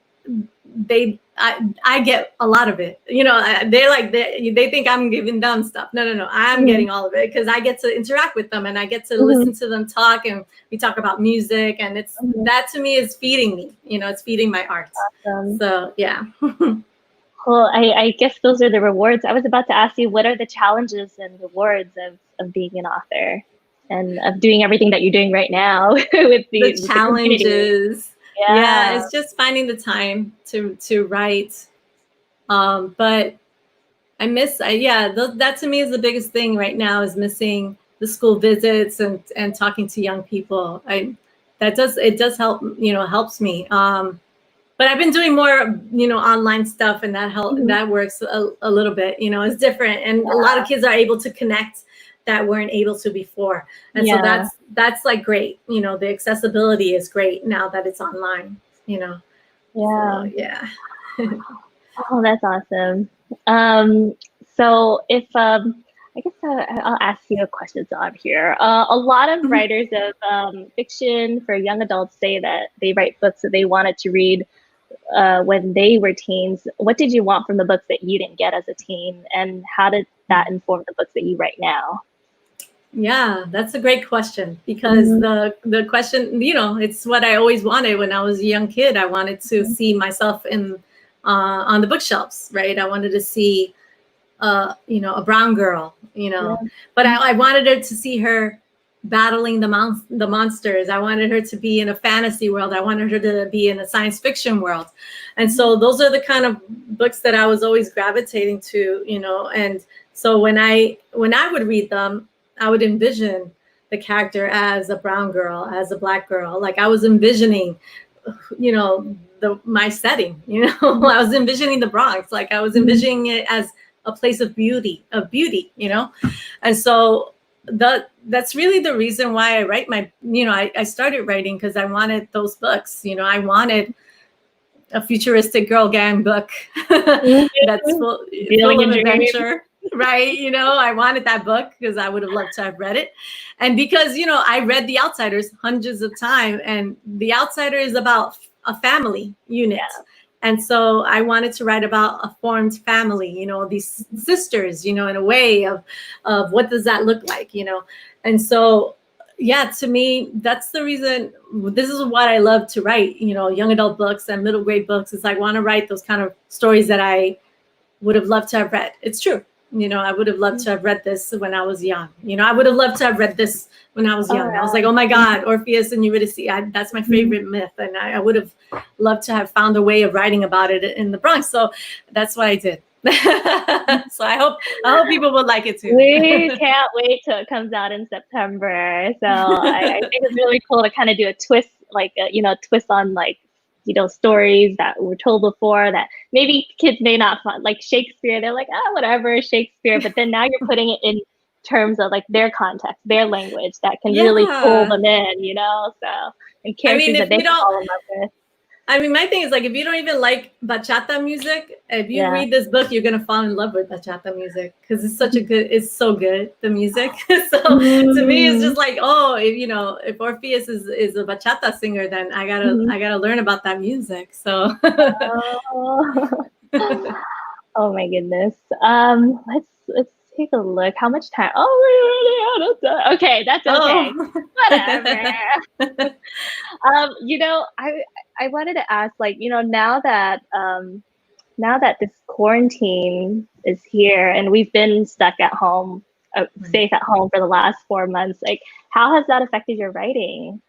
I get a lot of it. They're like, they think I'm giving them stuff. No. I'm getting all of it because I get to interact with them, and I get to listen to them talk, and we talk about music, and it's that to me is feeding me. It's feeding my art. Awesome. So yeah. Well, I guess those are the rewards. I was about to ask you, what are the challenges and rewards of being an author and of doing everything that you're doing right now with the challenges? Yeah, it's just finding the time to write. But I miss, that to me is the biggest thing right now, is missing the school visits and talking to young people. It does help, helps me. But but I've been doing more, online stuff, and Mhm. that works a little bit. It's different, and a lot Yeah. of kids are able to connect that weren't able to before, and so Yeah. that's like great. The accessibility is great now that it's online. So Yeah. yeah. Oh, that's awesome. Um, so if I guess I'll ask you a question on here. A lot of Mhm. writers of fiction for young adults say that they write books that they wanted to read when they were teens. What did you want from the books that you didn't get as a teen, and how did that inform the books that you write now? Yeah, that's a great question, because Mm-hmm. the question, it's what I always wanted when I was a young kid. I wanted to Mm-hmm. see myself in on the bookshelves, right? I wanted to see a brown girl, Yeah. but I wanted her to see her battling the monsters. I wanted her to be in a fantasy world. I wanted her to be in a science fiction world. And so those are the kind of books that I was always gravitating to, and so when I would read them, I would envision the character as a brown girl, as a black girl. Like I was envisioning, my setting, I was envisioning the Bronx. Like I was Mm-hmm. envisioning it as a place of beauty. And so that's really the reason why I write I started writing, because I wanted those books. I wanted a futuristic girl gang book that's Mm-hmm. full Dealing of in dreams. adventure, right? I wanted that book because I would have loved to have read it. And because, I read The Outsiders hundreds of times, and The Outsider is about a family unit. Yeah. And so I wanted to write about a formed family, these sisters, in a way of what does that look like. And so yeah, to me, that's the reason. This is what I love to write, young adult books and middle grade books, is I want to write those kind of stories that I would have loved to have read. It's true. I would have loved to have read this when I was young. I would have loved to have read this when I was Oh, young. I was like, oh my God, Orpheus and Eurydice. That's my yeah. favorite myth. And I would have loved to have found a way of writing about it in the Bronx. So that's what I did. So I hope people would like it too. We can't wait till it comes out in September. So I think it's really cool to kind of do a twist, like twist on stories that were told before that maybe kids may not find, like Shakespeare. They're like, whatever, Shakespeare. But then now you're putting it in terms of like their context, their language that can really pull Yeah. them in. So and I mean, characters that if they you can don't, fall in love with. I mean, my thing is like, if you don't even like bachata music, if you Yeah. read this book, you're gonna fall in love with bachata music, because it's so good, the music. So to me, it's Mm-hmm. just like, oh, if Orpheus is a bachata singer, then I gotta learn about that music. So Oh. Oh my goodness. Let's take a look. How much time? Oh, we're already out of time. Okay, that's okay. oh. Whatever. I wanted to ask, now that this quarantine is here and we've been stuck at home, safe at home for the last 4 months, like how has that affected your writing?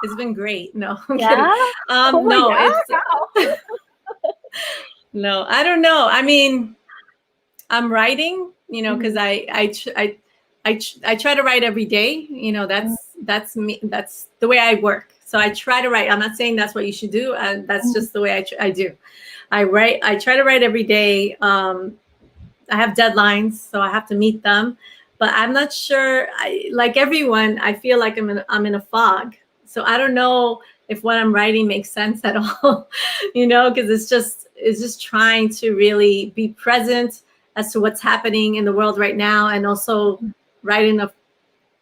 It's been great. No, I'm kidding. Yeah. Oh my No, God. it's no, I don't know. I mean, I'm writing, because Mhm. I try to write every day. That's me. That's the way I work. So I try to write. I'm not saying that's what you should do, and that's Mhm. just the way I do. I write. I try to write every day. I have deadlines, so I have to meet them. But I'm not sure. Like everyone, I feel like I'm in a fog. So I don't know if what I'm writing makes sense at all. Because it's just trying to really be present as to what's happening in the world right now, and also write in a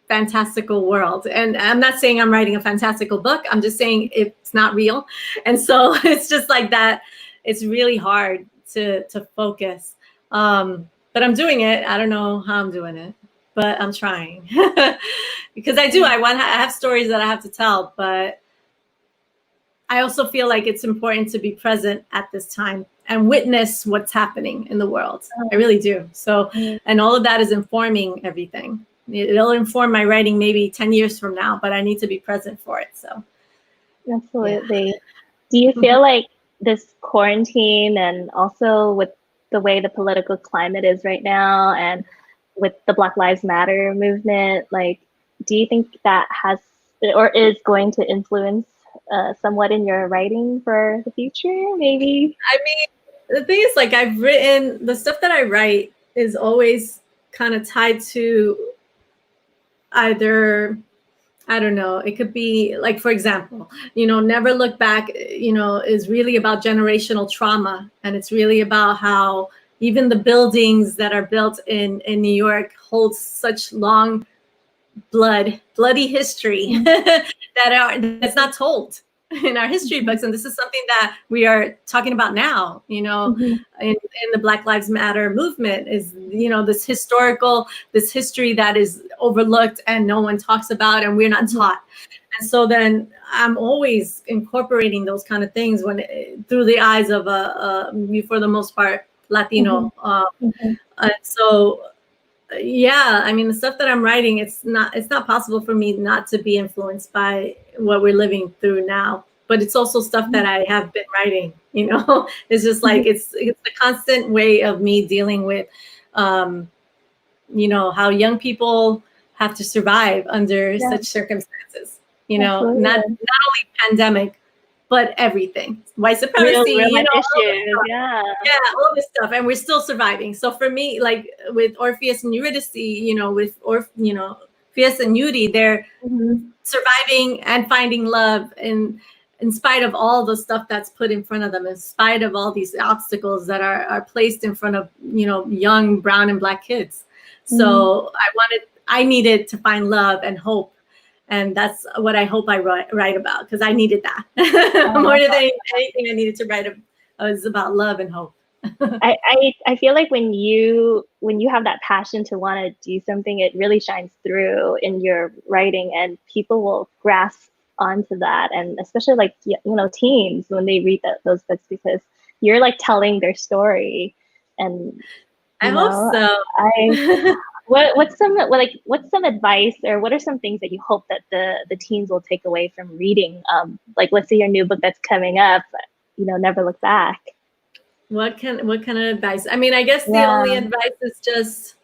fantastical world. And I'm not saying I'm writing a fantastical book. I'm just saying it's not real. And so it's just like that. It's really hard to focus. But I'm doing it. I don't know how I'm doing it, but I'm trying. Because I have stories that I have to tell, but I also feel like it's important to be present at this time and witness what's happening in the world. I really do. So, Mhm. and all of that is informing everything. It'll inform my writing maybe 10 years from now, but I need to be present for it. So, yeah. Absolutely. Do you feel like this quarantine and also with the way the political climate is right now and with the Black Lives Matter movement, like, do you think that has or is going to influence somewhat in your writing for the future? Maybe. I mean, the thing is, like, I've written the stuff that I write is always kind of tied to either, I don't know, it could be like, for example, Never Look Back, is really about generational trauma. And it's really about how even the buildings that are built in New York hold such long bloody history that's not told in our history books. And this is something that we are talking about now, in the Black Lives Matter movement is, this history that is overlooked and no one talks about and we're not taught. And so then I'm always incorporating those kind of things through the eyes of for the most part, Latino. And so, yeah, I mean, the stuff that I'm writing, it's not possible for me not to be influenced by what we're living through now. But it's also stuff that I have been writing, it's just like, it's a constant way of me dealing with, how young people have to survive under such circumstances, not only pandemic, but everything, white supremacy, real issues, all this stuff, and we're still surviving. So for me, like with Orpheus and Eurydice, Orpheus and Eurydice, they're surviving and finding love in spite of all the stuff that's put in front of them, in spite of all these obstacles that are placed in front of young brown and Black kids. So I needed to find love and hope. And that's what I hope I write about, because I needed that. More than anything I needed to write was about love and hope. I feel like when you have that passion to want to do something, it really shines through in your writing, and people will grasp onto that. And especially like, teens when they read those books, because you're like telling their story. And I hope so. What's some advice, or what are some things that you hope that the teens will take away from reading? Like, let's say your new book that's coming up, Never Look Back. What kind of advice? I mean, I guess the only advice is just,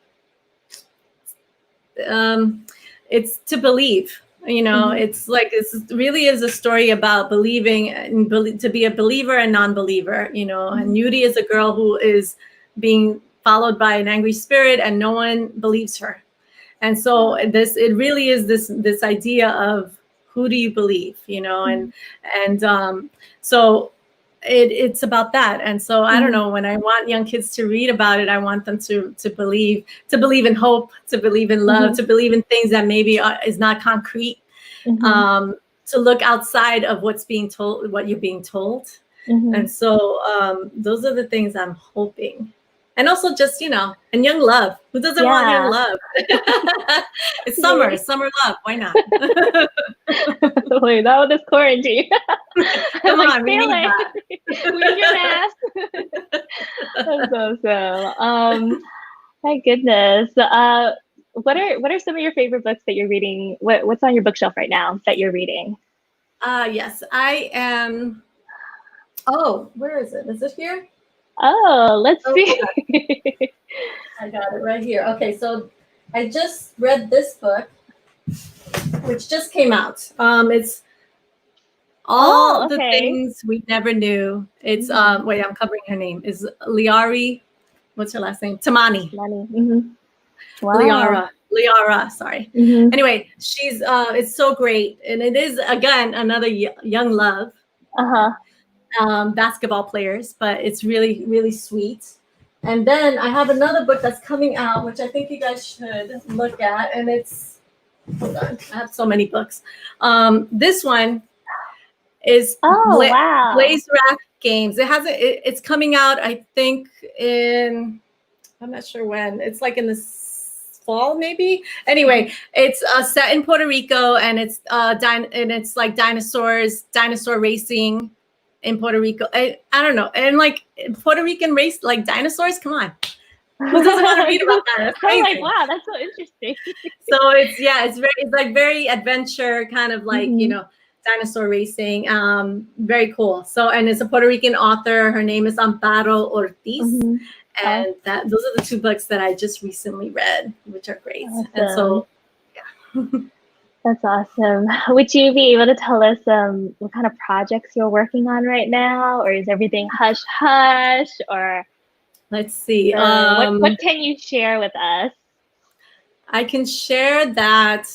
it's to believe. It's like, this really is a story about believing and to be a believer and non-believer. And Yuri is a girl who is being followed by an angry spirit, and no one believes her. And so it really is this idea of, who do you believe, and so it's about that. And so I don't know, when I want young kids to read about it, I want them to believe in hope, to believe in love, to believe in things that maybe is not concrete, to look outside of what you're being told. And so those are the things I'm hoping. And also just, and young love. Who doesn't want young love? It's summer love. Why not? Wait, that was this quarantine. Come on, we need that. Wear your mask. That's awesome. My goodness. What are some of your favorite books that you're reading? What's on your bookshelf right now that you're reading? Yes, I am. Oh, where is it? Is it here? Oh, let's see. I got it right here. Okay, so I just read this book, which just came out. It's All the Things We Never Knew. It's wait, I'm covering her name. Is Liari? What's her last name? Tamani. Wow. Liara. Sorry. Anyway, she's it's so great, and it is again another young love. Basketball players, but it's really, really sweet. And then I have another book that's coming out, which I think you guys should look at. And it's, hold on, I have so many books. This one is Blaze Rack Games. It's coming out, I think, I'm not sure when. It's like in the fall, maybe. Anyway, it's set in Puerto Rico, and it's like dinosaur racing in Puerto Rico. I don't know. And like Puerto Rican race, like dinosaurs, come on. Who doesn't want to read about that? That's crazy. I'm like, wow, that's so interesting. So it's like very adventure, kind of like, dinosaur racing. Very cool. So, and it's a Puerto Rican author. Her name is Amparo Ortiz. And those are the two books that I just recently read, which are great. Awesome. And so, yeah. That's awesome. Would you be able to tell us what kind of projects you're working on right now, or is everything hush hush, or Let's see. what can you share with us? I can share that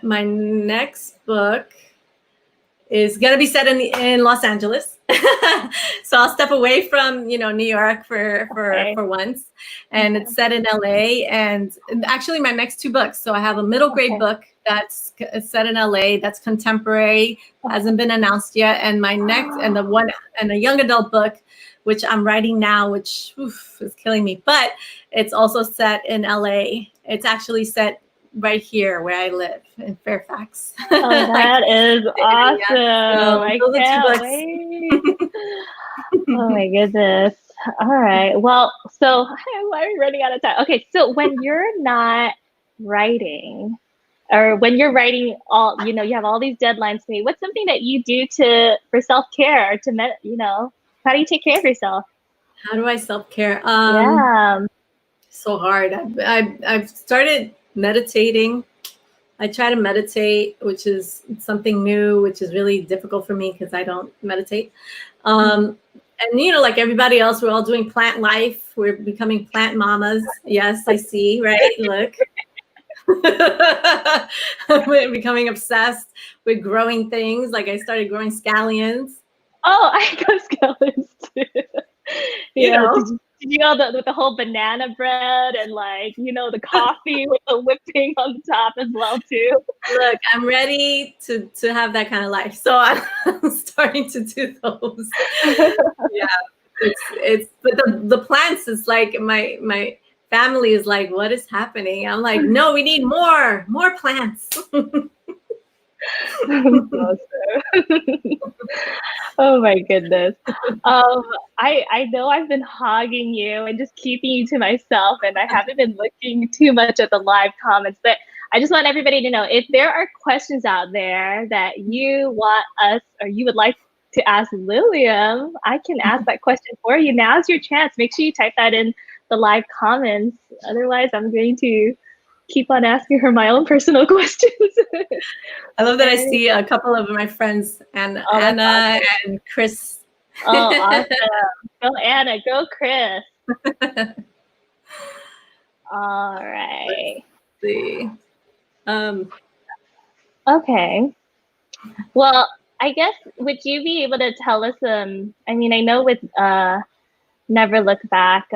my next book is going to be set in Los Angeles. So I'll step away from, New York for once. And it's set in LA. And actually my next two books. So I have a middle grade book that's set in LA, that's contemporary, hasn't been announced yet. And my next, and a young adult book, which I'm writing now, which is killing me. But it's also set in LA. It's actually set right here where I live in Fairfax. Oh, that is awesome. So I can't wait. Oh my goodness. All right. Well, so why are we running out of time? Okay, so when you're not writing, or when you're writing you have all these deadlines to meet, what's something that you do for self-care, how do you take care of yourself? How do I self-care? Yeah. So hard. I've started meditating. I try to meditate, which is something new, which is really difficult for me because I don't meditate. And like everybody else, we're all doing plant life. We're becoming plant mamas. Yes, I see, right? Look. We're becoming obsessed with growing things. Like I started growing scallions. Oh, I got scallions too. Did you know with the whole banana bread and the coffee with the whipping on the top as well too? Look, I'm ready to have that kind of life. So I'm starting to do those. Yeah. But the plants is like my family is like, what is happening? I'm like, no, we need more plants. Oh my goodness. I know I've been hogging you and just keeping you to myself, and I haven't been looking too much at the live comments, but I just want everybody to know, if there are questions out there that you want us, or you would like to ask Lilliam, I can ask that question for you. Now's your chance. Make sure you type that in the live comments. Otherwise, I'm going to keep on asking her my own personal questions. I love that I see a couple of my friends, and Anna awesome. And Chris. Oh, awesome. Go Anna, go Chris. All right. Let's see. Okay. Well, I guess, would you be able to tell us, I know with Never Look Back,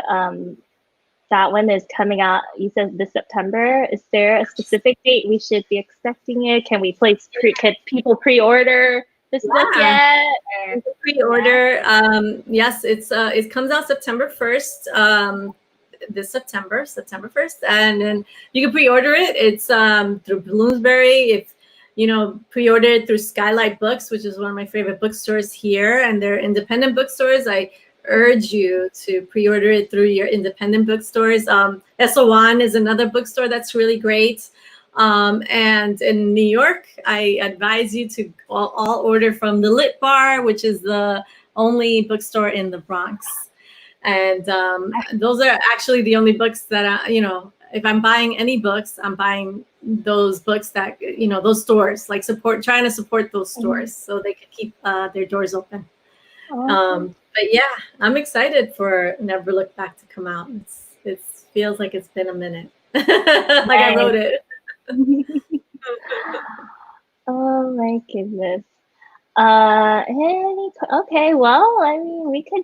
that one is coming out, you said this September. Is there a specific date we should be expecting it? Can can people pre-order this book yet? Pre-order. Yes, it comes out September 1st. This September 1st, and then you can pre-order it. It's through Bloomsbury. If pre-order it through Skylight Books, which is one of my favorite bookstores here, and they're independent bookstores. I urge you to pre-order it through your independent bookstores. SO1 is another bookstore that's really great. And in New York, I advise you to all order from the Lit Bar, which is the only bookstore in the Bronx. And those are actually the only books that if I'm buying any books, I'm buying those books that those stores, like trying to support those stores so they can keep their doors open. But yeah, I'm excited for Never Look Back to come out. It feels like it's been a minute. Like I wrote it. Oh my goodness. Okay, well, we could.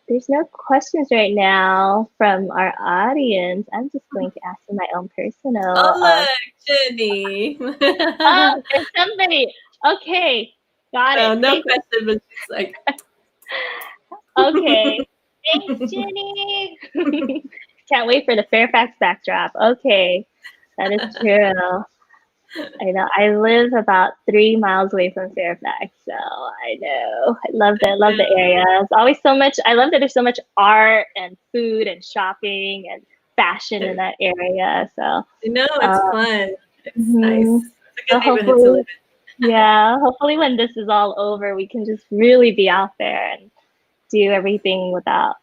There's no questions right now from our audience. I'm just going to ask you my own personal. Oh, look, Jenny. Oh, there's somebody. Okay, got it. No question, but she's like. Okay. Thanks, Jenny. Can't wait for the Fairfax backdrop. Okay, that is true. I know. I live about 3 miles away from Fairfax, so I know. I love the area. It's always so much. I love that there's so much art and food and shopping and fashion in that area. So it's fun. It's nice. It's a good neighborhood to live in. Yeah, hopefully when this is all over, we can just really be out there and do everything without,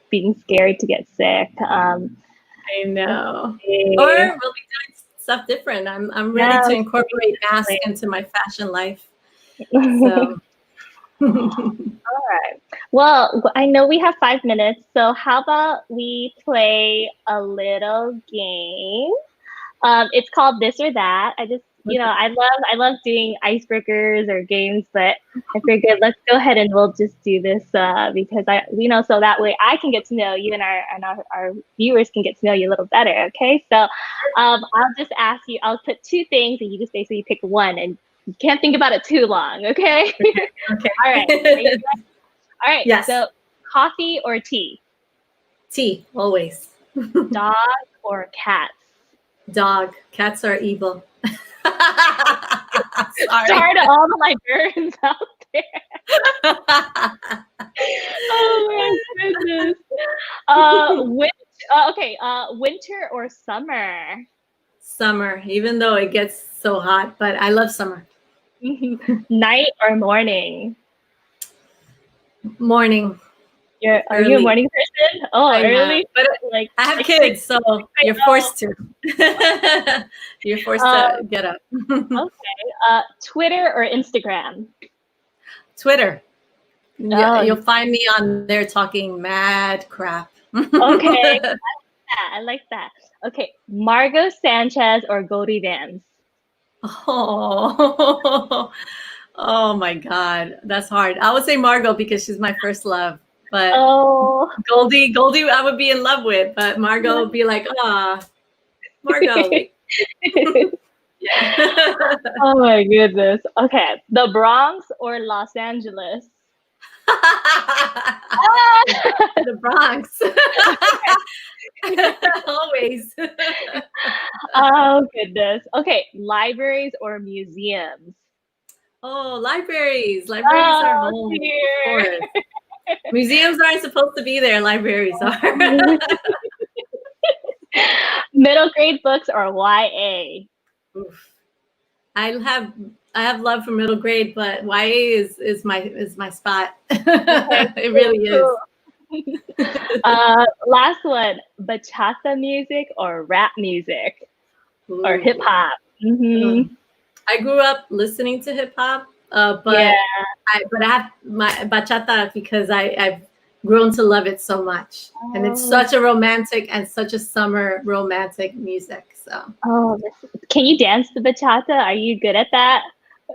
being scared to get sick. I know. Or Okay. we'll be doing stuff different. I'm ready Yeah. to incorporate mask into my fashion life. So All right. Well, I know we have 5 minutes, so how about we play a little game? It's called This or That. I love doing icebreakers or games, but I figured let's go ahead and we'll just do this because so that way I can get to know you and our viewers can get to know you a little better. Okay, so I'll just ask you. I'll put two things, and you just basically pick one, and you can't think about it too long. Okay. okay. All right. Are you ready? All right. Yes. So, coffee or tea? Tea, always. Dog or cats? Dog. Cats are evil. Sorry to all the librarians out there. Oh my goodness. Winter or summer? Summer, even though it gets so hot, but I love summer. Night or morning? Morning. Are you a morning person? Oh, early? But I have kids, so you're forced to. You're forced to get up. Okay. Twitter or Instagram? Twitter. You'll find me on there talking mad crap. Okay. I like that. Okay. Margot Sanchez or Goldie Vance? Oh my God. That's hard. I would say Margot because she's my first love. But Goldie, I would be in love with, but Margot would be like, Margot. Yeah. Oh my goodness. Okay. The Bronx or Los Angeles? The Bronx. Always. Oh goodness. Okay. Libraries or museums? Oh, libraries. Libraries are home. Of course. Museums aren't supposed to be there. Libraries are. Middle grade books or YA? Oof. I have love for middle grade, but YA is my spot. Okay, it really is. Last one, bachata music or rap music? Ooh. Or hip hop? Mm-hmm. I grew up listening to hip hop, but I have my bachata because I've grown to love it so much, and it's such a romantic and such a summer romantic music. So, can you dance the bachata? Are you good at that?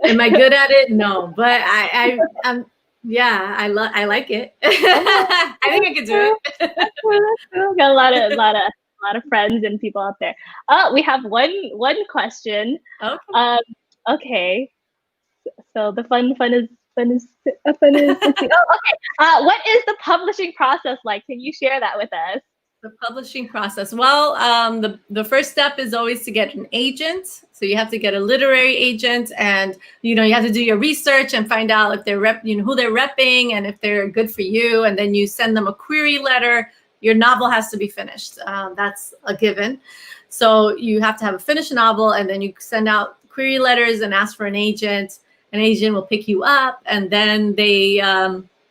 Am I good at it? No, but I'm. Yeah, I like it. I think I could do it. Got a lot of friends and people out there. Oh, we have one question. Okay. Okay. So the fun is. Let's see. Oh, okay. What is the publishing process like? Can you share that with us? The publishing process. Well, the first step is always to get an agent. So you have to get a literary agent, and you have to do your research and find out if they're who they're repping and if they're good for you. And then you send them a query letter. Your novel has to be finished. That's a given. So you have to have a finished novel, and then you send out query letters and ask for an agent. An agent will pick you up, and then they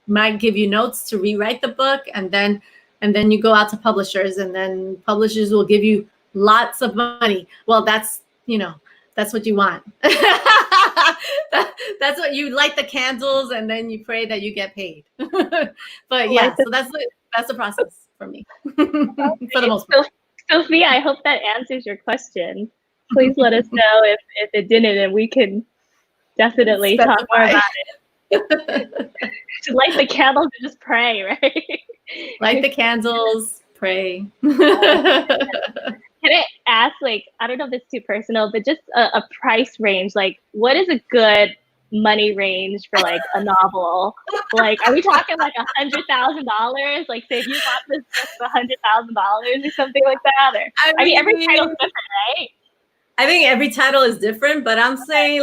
might give you notes to rewrite the book, and then you go out to publishers, and then publishers will give you lots of money. Well, that's what you want. That's what you light the candles, and then you pray that you get paid. But yeah, so that's the process for me, for the most part. Sophie, I hope that answers your question. Please let us know if it didn't, and we can definitely talk more about it. To light the candles and just pray, right? Light the candles, pray. Can I ask, I don't know if it's too personal, but just a price range? What is a good money range for a novel? Are we talking $100,000? Say if you bought this book for $100,000 or something like that? Or I mean every title's different, right? I think every title is different, but I'm saying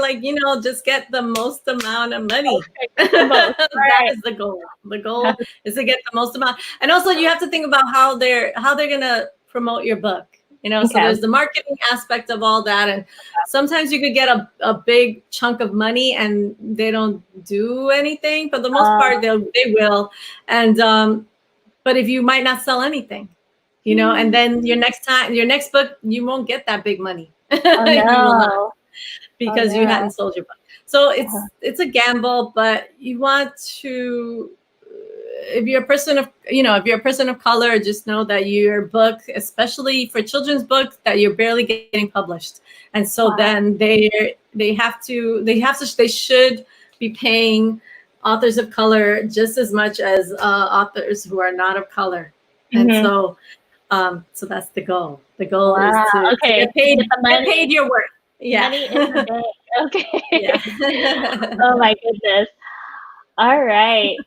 just get the most amount of money. Okay, that is the goal. The goal is to get the most amount. And also you have to think about how they're gonna promote your book. So there's the marketing aspect of all that. And sometimes you could get a big chunk of money and they don't do anything. For the most part, they will. And but if you might not sell anything. you know, and then your next book, you won't get that big money. Oh You will not, no. Oh because you no. hadn't sold your book. So Uh-huh. it's a gamble, but you want to, if you're a person of, you know, if you're a person of color, just know that your book, especially for children's books, that you're barely getting published. And so Wow. then they should be paying authors of color just as much as authors who are not of color. And Hmm. so that's the goal. The goal is Wow. to Okay. Get the get money. paid your worth. Yeah. Money in the bank. Okay. Yeah. Oh my goodness. All right.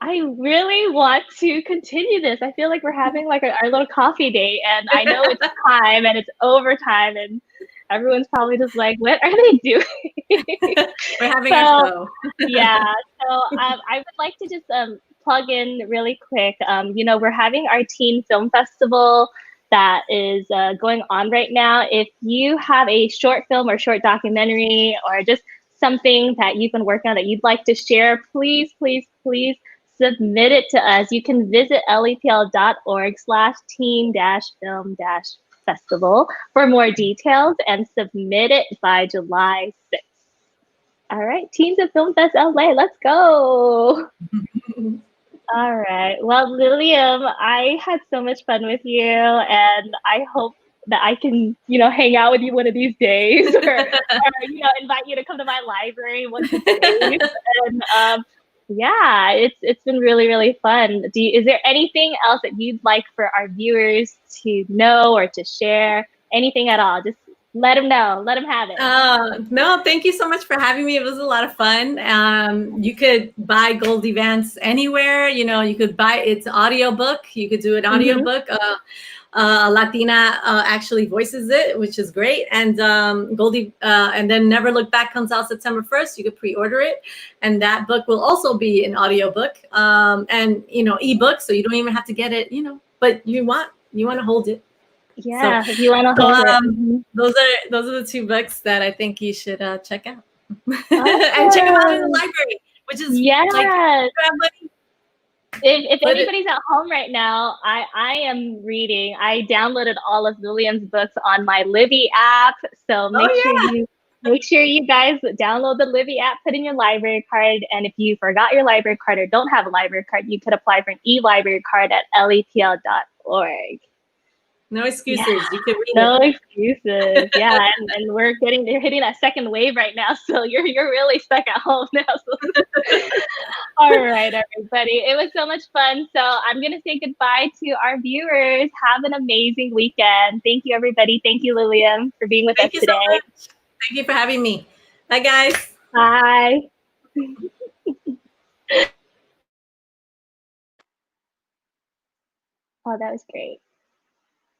I really want to continue this. I feel like we're having like our little coffee date, and I know it's time and it's overtime, and everyone's probably just like, "What are they doing?" We're having our So show. yeah. So I would like to just plug in really quick. You know, we're having our teen film festival that is going on right now. If you have a short film or short documentary or just something that you've been working on that you'd like to share, please, please, please submit it to us. You can visit lepl.org/teen-film-festival for more details and submit it by July 6th. All right, Teens of Film Fest LA, let's go. All right. Well, Lilliam, I had so much fun with you, and I hope that I can, you know, hang out with you one of these days, or you know, invite you to come to my library once it's safe. And yeah, it's been really really fun. Is there anything else that you'd like for our viewers to know or to share? Anything at all? Just let them know. Let them have it. No, thank you so much for having me. It was a lot of fun. You could buy Goldie Vance anywhere. You know, you could buy its audiobook. You could do an Mm-hmm. audiobook. A Latina actually voices it, which is great. And Goldie, and then Never Look Back comes out September 1st. You could pre-order it, and that book will also be an audiobook, and you know, ebook. So you don't even have to get it. You know, but you want to hold it. So, Yeah, if you want to hold it. Mm-hmm. those are the two books that I think you should check out, and check them out in the Awesome. library, which is like, Yes. you have money, If put it. anybody's at home right now, I am reading. I downloaded all of Lilliam's books on my Livy app. So Oh make sure you guys download the Livy app, put in your library card, and if you forgot your library card or don't have a library card, you could apply for an e-library card at lepl.org. no Yeah. excuses. You can read No it. excuses. Yeah, and they're hitting that second wave right now. So you're really stuck at home now. So. All right, everybody. It was so much fun. So I'm gonna say goodbye to our viewers. Have an amazing weekend. Thank you, everybody. Thank you, Lilliam, for being with us Thank you so today. much. Thank you for having me. Bye, guys. Bye. Oh, that was great.